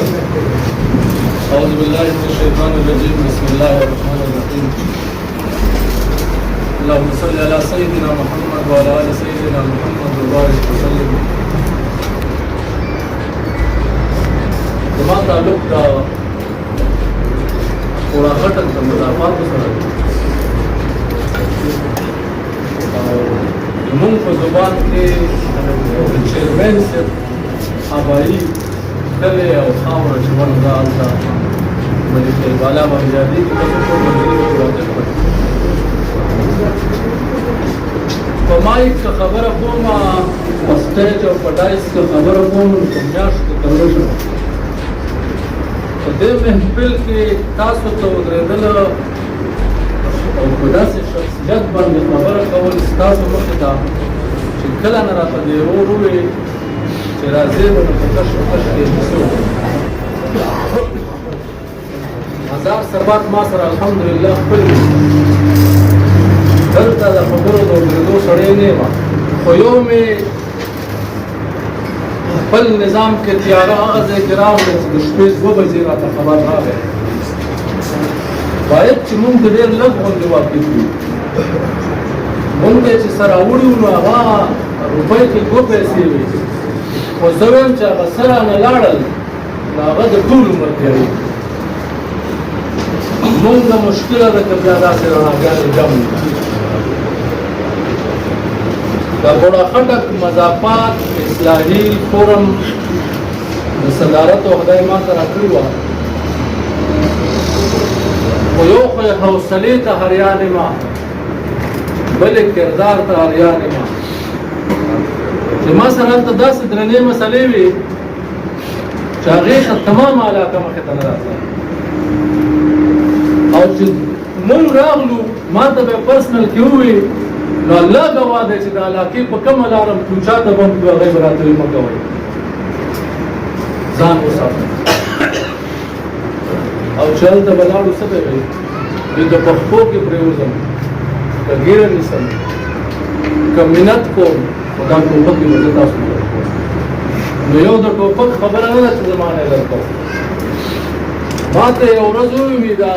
أعوذ بالله من الشيطان الرجيم بسم الله الرحمن الرحيم اللهم صل على سيدنا محمد وعلى آل سيدنا محمد وبارك وسلم. زما تعلق دا پورا غټن د مضافات سره زمونږ په زبان کې چیرمین صاحب هوایي کلي او خاوره چې موږ دا هلته ملکي بالا باندې کې تاسو په منځلي کې واقع کړئ. په مایک که خبره کوم په سټیج او په ډایس که خبره کوم په میاشت کې کولی شم. په دې محفل کې تاسو ته ودرېدل او په داسې شخصیت باندې خبره کول ستاسو مخې ته چې کله نه راته دې ورور ووایي چې راځئ به نو په کش په کش کې نیسو. هزار سربات ما سره الحمدلله خپل دلته د خبرو د ودرېدو سړی نه یم، خو یو مې خپل نظام کې تیاره هغه ځای کې راغلی چې د شپې 2 بجې راته خبر راغی. باید چې موږ د ډېر لږ غوندې واقف وي. موږ یې چې سره راوړي وو نو هغه روپۍ کې 2 پیسې وي، خو زه وایم چې هغه سره نه لاړل نو هغه د ټول عمر تېروي. موږ ته مشکله ده که بیا داسې رڼاګانې جمع کړو. د بوډا خټک مضافات اصلاحي فورم د صدارت او خدای ما ته راکړې وه، خو یو خو یې حوصلې ته حریان ما، بل یې کردار ته حریان ما. چې ما سره هلته داسې درنې مسلې وي چې هغې ته تمام علاقه مخې ته نه راتله، او چې مونږ راغلو ما ته به یې پرسنل کې ووایي نو الله ګواه دی چې د علاقې په کومه لاره تلو چا ته به هم کړو هغې به راته وایي مه کوئ، ځان وساتئ. او چې هلته به لاړو څه به وایي دوی د پښتو کې پرېوځم که ګیره نیسم که منت کوم خو دا ټوپک یې به زه تاسو نه درکوم. نو یو د ټوپک خبره نه ده چې زما نه یې درکوم. ما ته یې یو ورځ وویل دا